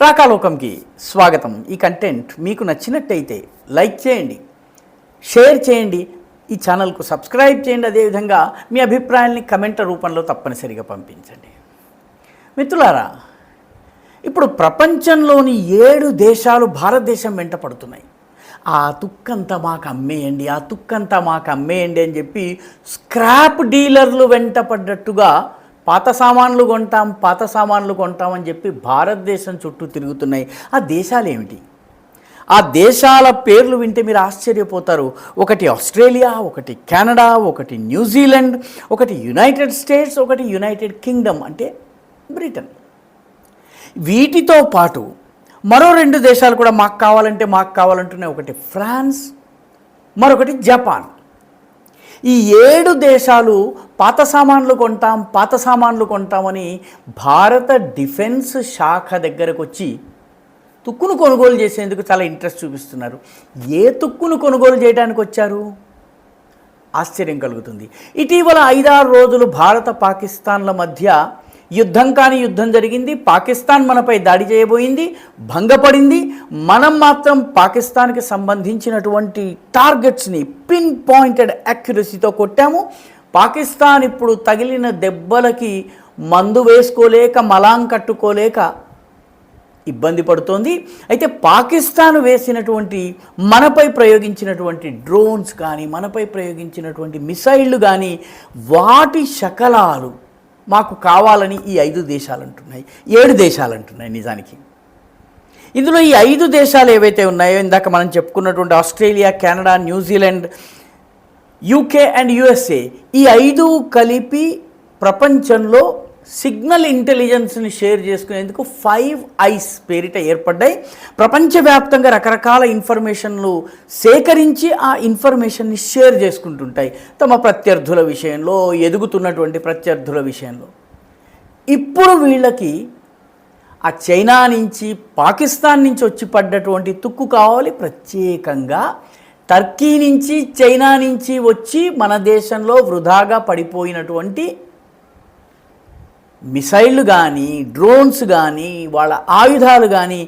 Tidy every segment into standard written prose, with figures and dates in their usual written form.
రాకాలోకంకి స్వాగతం. ఈ కంటెంట్ మీకు నచ్చినట్టయితే లైక్ చేయండి, షేర్ చేయండి, ఈ ఛానల్కు సబ్స్క్రైబ్ చేయండి. అదేవిధంగా మీ అభిప్రాయాల్ని కమెంట్ల రూపంలో తప్పనిసరిగా పంపించండి. మిత్రులారా, ఇప్పుడు ప్రపంచంలోని 7 దేశాలు భారతదేశం వెంట పడుతున్నాయి. ఆ తుక్కంతా మాకు అమ్మేయండి, ఆ తుక్కంతా మాకు అమ్మేయండి అని చెప్పి స్క్రాప్ డీలర్లు వెంట పడ్డట్టుగా పాత సామాన్లు కొంటాం అని చెప్పి భారతదేశం చుట్టూ తిరుగుతున్నాయి. ఆ దేశాలు ఏమిటి? ఆ దేశాల పేర్లు వింటే మీరు ఆశ్చర్యపోతారు. ఒకటి ఆస్ట్రేలియా, ఒకటి కెనడా, ఒకటి న్యూజిలాండ్, ఒకటి యునైటెడ్ స్టేట్స్, ఒకటి యునైటెడ్ కింగ్డమ్ అంటే బ్రిటన్. వీటితో పాటు మరో 2 దేశాలు కూడా మాకు కావాలంటున్నాయి. ఒకటి ఫ్రాన్స్, మరొకటి జపాన్. ఈ 7 దేశాలు పాత సామాన్లు కొంటామని భారత డిఫెన్స్ శాఖ దగ్గరకు వచ్చి తుక్కును కొనుగోలు చేసేందుకు చాలా ఇంట్రెస్ట్ చూపిస్తున్నారు. ఏ తుక్కును కొనుగోలు చేయడానికి వచ్చారు? ఆశ్చర్యం కలుగుతుంది. ఇటీవల 5-6 రోజులు భారత పాకిస్తాన్ల మధ్య యుద్ధం జరిగింది. పాకిస్తాన్ మనపై దాడి చేయబోయింది, భంగపడింది. మనం మాత్రం పాకిస్తాన్కి సంబంధించినటువంటి టార్గెట్స్ని పిన్ పాయింటెడ్ యాక్యురసీతో కొట్టాము. పాకిస్తాన్ ఇప్పుడు తగిలిన దెబ్బలకి మందు వేసుకోలేక, మలాం కట్టుకోలేక ఇబ్బంది పడుతోంది. అయితే పాకిస్తాన్ మనపై ప్రయోగించినటువంటి డ్రోన్స్ కానీ, మనపై ప్రయోగించినటువంటి మిసైళ్ళు కానీ, వాటి శకలాలు మాకు కావాలని ఈ 5 దేశాలు అంటున్నాయి, 7 దేశాలు అంటున్నాయి. నిజానికి ఇందులో ఈ 5 దేశాలు ఏవైతే ఉన్నాయో, ఇందాక మనం చెప్పుకున్నటువంటి Australia, Canada, New Zealand, UK and USA, ఈ 5 కలిపి ప్రపంచంలో సిగ్నల్ ఇంటెలిజెన్స్ని షేర్ చేసుకునేందుకు 5 ఐస్ పేరిట ఏర్పడ్డాయి. ప్రపంచవ్యాప్తంగా రకరకాల ఇన్ఫర్మేషన్లు సేకరించి ఆ ఇన్ఫర్మేషన్ని షేర్ చేసుకుంటుంటాయి తమ ప్రత్యర్థుల విషయంలో, ఎదుగుతున్నటువంటి ప్రత్యర్థుల విషయంలో. ఇప్పుడు వీళ్ళకి ఆ చైనా నుంచి, పాకిస్తాన్ నుంచి వచ్చి పడ్డటువంటి తుక్కు కావాలి. ప్రత్యేకంగా టర్కీ నుంచి, చైనా నుంచి వచ్చి మన దేశంలో వృధాగా పడిపోయినటువంటి మిసైళ్ళు కానీ, డ్రోన్స్ కానీ, వాళ్ళ ఆయుధాలు కానీ,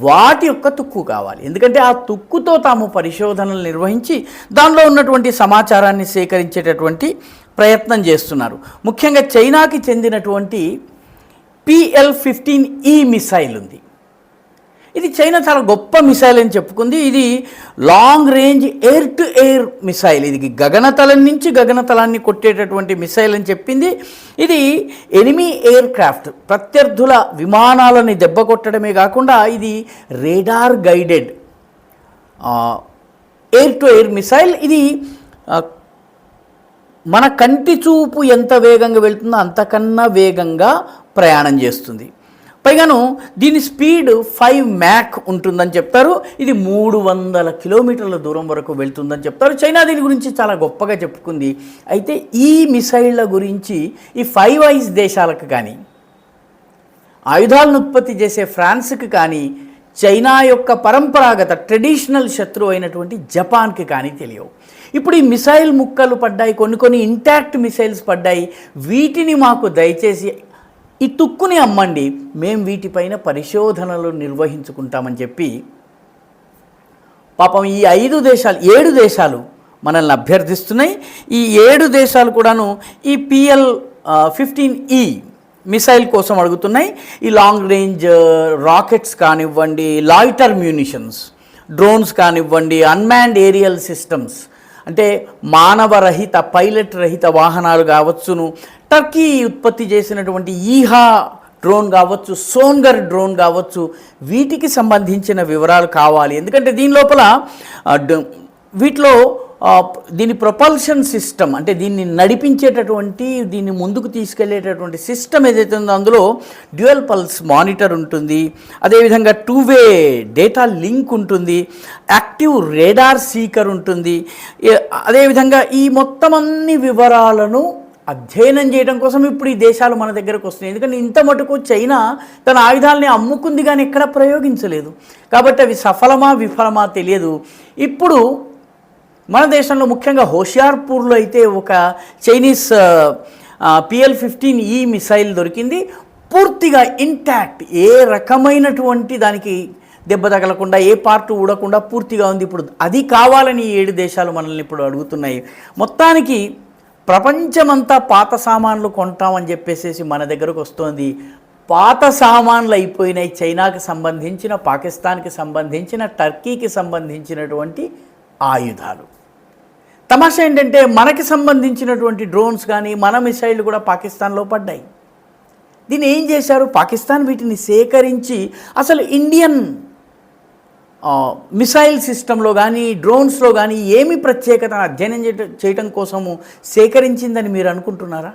వాటి యొక్క తుక్కు కావాలి. ఎందుకంటే ఆ తుక్కుతో తాము పరిశోధనలు నిర్వహించి దానిలో ఉన్నటువంటి సమాచారాన్ని సేకరించేటటువంటి ప్రయత్నం చేస్తున్నారు. ముఖ్యంగా చైనాకి చెందినటువంటి PL-15E మిసైల్ ఉంది. ఇది చైనా చాలా గొప్ప మిసైల్ అని చెప్పుకుంది. ఇది long range air to air missile. ఇది గగనతలం నుంచి గగనతలాన్ని కొట్టేటటువంటి మిసైల్ అని చెప్పింది. ఇది ఎనిమీ ఎయిర్ క్రాఫ్ట్, ప్రత్యర్థుల విమానాలని దెబ్బ కొట్టడమే కాకుండా ఇది radar guided air to air missile. ఇది మన కంటి చూపు ఎంత వేగంగా వెళ్తుందో అంతకన్నా వేగంగా ప్రయాణం చేస్తుంది. పైగాను దీని స్పీడ్ 5 మ్యాక్ ఉంటుందని చెప్తారు. ఇది 300 కిలోమీటర్ల దూరం వరకు వెళ్తుందని చెప్తారు. చైనా దీని గురించి చాలా గొప్పగా చెప్పుకుంది. అయితే ఈ మిసైళ్ల గురించి ఈ 5 ఐస్ దేశాలకు కానీ, ఆయుధాలను ఉత్పత్తి చేసే ఫ్రాన్స్కి కానీ, చైనా యొక్క పరంపరాగత ట్రెడిషనల్ శత్రువు అయినటువంటి జపాన్కి కానీ తెలియవు. ఇప్పుడు ఈ మిసైల్ ముక్కలు పడ్డాయి, కొన్ని ఇంటాక్ట్ మిసైల్స్ పడ్డాయి. వీటిని మాకు దయచేసి ఈ తుక్కుని అమ్మండి, మేము వీటిపైన పరిశోధనలు నిర్వహించుకుంటామని చెప్పి పాపం ఈ 7 దేశాలు మనల్ని అభ్యర్థిస్తున్నాయి. ఈ 7 దేశాలు కూడాను ఈ PL-15E మిసైల్ కోసం అడుగుతున్నాయి. ఈ లాంగ్ రేంజ్ రాకెట్స్ కానివ్వండి, లాయిటర్ మ్యూనిషన్స్, డ్రోన్స్ కానివ్వండి, అన్మాన్డ్ ఏరియల్ సిస్టమ్స్ అంటే మానవరహిత, పైలట్ రహిత వాహనాలు కావచ్చును, టర్కీ ఉత్పత్తి చేసినటువంటి ఈహా డ్రోన్ కావచ్చు, సోన్గర్ డ్రోన్ కావచ్చు, వీటికి సంబంధించిన వివరాలు కావాలి. ఎందుకంటే దీని లోపల వీటిలో దీని ప్రొపల్షన్ సిస్టమ్ అంటే దీన్ని నడిపించేటటువంటి, దీన్ని ముందుకు తీసుకెళ్లేటటువంటి సిస్టమ్ ఏదైతే ఉందో అందులో డ్యూయల్ పల్స్ మానిటర్ ఉంటుంది. అదేవిధంగా 2-వే డేటా లింక్ ఉంటుంది, యాక్టివ్ రేడార్ సీకర్ ఉంటుంది. అదేవిధంగా ఈ మొత్తం అన్ని వివరాలను అధ్యయనం చేయడం కోసం ఇప్పుడు ఈ దేశాలు మన దగ్గరకు వస్తున్నాయి. ఎందుకంటే ఇంత మటుకు చైనా తన ఆయుధాలని అమ్ముకుంది కానీ ఎక్కడ ప్రయోగించలేదు. కాబట్టి అవి సఫలమా విఫలమా తెలియదు. ఇప్పుడు మన దేశంలో ముఖ్యంగా హోషియార్పూర్లో అయితే ఒక చైనీస్ PL-15E మిసైల్ దొరికింది. పూర్తిగా ఇంటాక్ట్, ఏ రకమైనటువంటి దానికి దెబ్బ తగలకుండా, ఏ పార్ట్ ఊడకుండా పూర్తిగా ఉంది. ఇప్పుడు అది కావాలని ఈ 7 దేశాలు మనల్ని ఇప్పుడు అడుగుతున్నాయి. మొత్తానికి ప్రపంచమంతా పాత సామాన్లు కొంటామని చెప్పేసి మన దగ్గరకు వస్తుంది. పాత సామాన్లు అయిపోయినాయి. చైనాకి సంబంధించిన, పాకిస్తాన్కి సంబంధించిన, టర్కీకి సంబంధించినటువంటి ఆయుధాలు. తమాషా ఏంటంటే మనకి సంబంధించినటువంటి డ్రోన్స్ కానీ, మన మిసైళ్ళు కూడా పాకిస్తాన్లో పడ్డాయి. దీన్ని ఏం చేశారు? పాకిస్తాన్ వీటిని సేకరించి అసలు ఇండియన్ మిసైల్ సిస్టంలో కానీ, డ్రోన్స్లో కానీ ఏమి ప్రత్యేకతను అధ్యయనం చేయటం కోసము సేకరించిందని మీరు అనుకుంటున్నారా?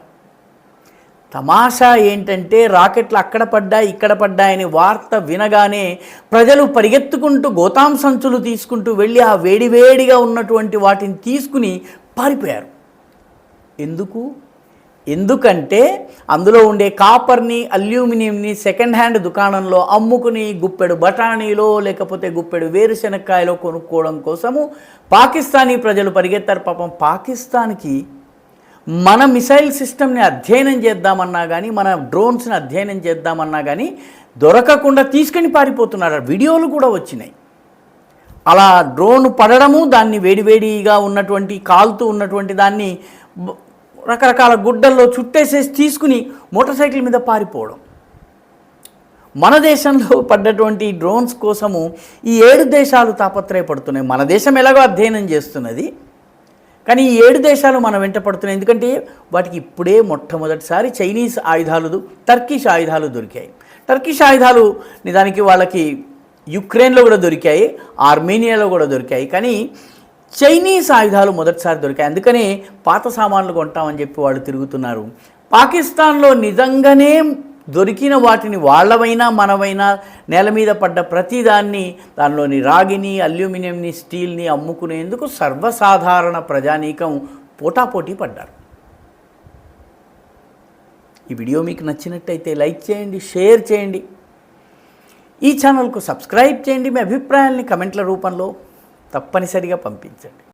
తమాషా ఏంటంటే రాకెట్లు అక్కడ పడ్డాయి, ఇక్కడ పడ్డాయని వార్త వినగానే ప్రజలు పరిగెత్తుకుంటూ గోతాం సంచులు తీసుకుంటూ వెళ్ళి ఆ వేడివేడిగా ఉన్నటువంటి వాటిని తీసుకుని పారిపోయారు. ఎందుకంటే అందులో ఉండే కాపర్ని, అల్యూమినియంని సెకండ్ హ్యాండ్ దుకాణంలో అమ్ముకుని గుప్పెడు బఠానీలో లేకపోతే గుప్పెడు వేరుశెనక్కాయలో కొనుక్కోవడం కోసము పాకిస్తానీ ప్రజలు పరిగెత్తారు. పాపం పాకిస్తాన్కి మన మిసైల్ సిస్టమ్ని అధ్యయనం చేద్దామన్నా కానీ, మన డ్రోన్స్ని అధ్యయనం చేద్దామన్నా కానీ దొరకకుండా తీసుకొని పారిపోతున్నారు. వీడియోలు కూడా వచ్చినాయి. అలా డ్రోన్ పడడము, దాన్ని వేడివేడిగా ఉన్నటువంటి కాలుతూ ఉన్నటువంటి దాన్ని రకరకాల గుడ్డల్లో చుట్టేసేసి తీసుకుని మోటార్ సైకిల్ మీద పారిపోవడం. మన దేశంలో పడ్డటువంటి డ్రోన్స్ కోసము ఈ 7 దేశాలు తాపత్రయపడుతున్నాయి. మన దేశం ఎలాగో అధ్యయనం చేస్తున్నది, కానీ ఈ 7 దేశాలు మన వెంట పడుతున్నాయి. ఎందుకంటే వాటికి ఇప్పుడే మొట్టమొదటిసారి చైనీస్ ఆయుధాలు, టర్కిష్ ఆయుధాలు దొరికాయి. టర్కిష్ ఆయుధాలు నిజానికి వాళ్ళకి యుక్రెయిన్లో కూడా దొరికాయి, ఆర్మేనియాలో కూడా దొరికాయి, కానీ చైనీస్ ఆయుధాలు మొదటిసారి దొరికాయి. అందుకనే పాత సామాన్లు కొంటామని చెప్పి వాళ్ళు తిరుగుతున్నారు. పాకిస్తాన్లో నిజంగానే దొరికిన వాటిని వాళ్ళవైనా మనమైనా నేల మీద పడ్డ ప్రతిదాన్ని, దానిలోని రాగిని, అల్యూమినియంని, స్టీల్ని అమ్ముకునేందుకు సర్వసాధారణ ప్రజానీకం పోటాపోటీ పడ్డారు. ఈ వీడియో మీకు నచ్చినట్టయితే లైక్ చేయండి, షేర్ చేయండి, ఈ ఛానల్కు సబ్స్క్రైబ్ చేయండి. మీ అభిప్రాయాల్ని కమెంట్ల రూపంలో తప్పనిసరిగా పంపించండి.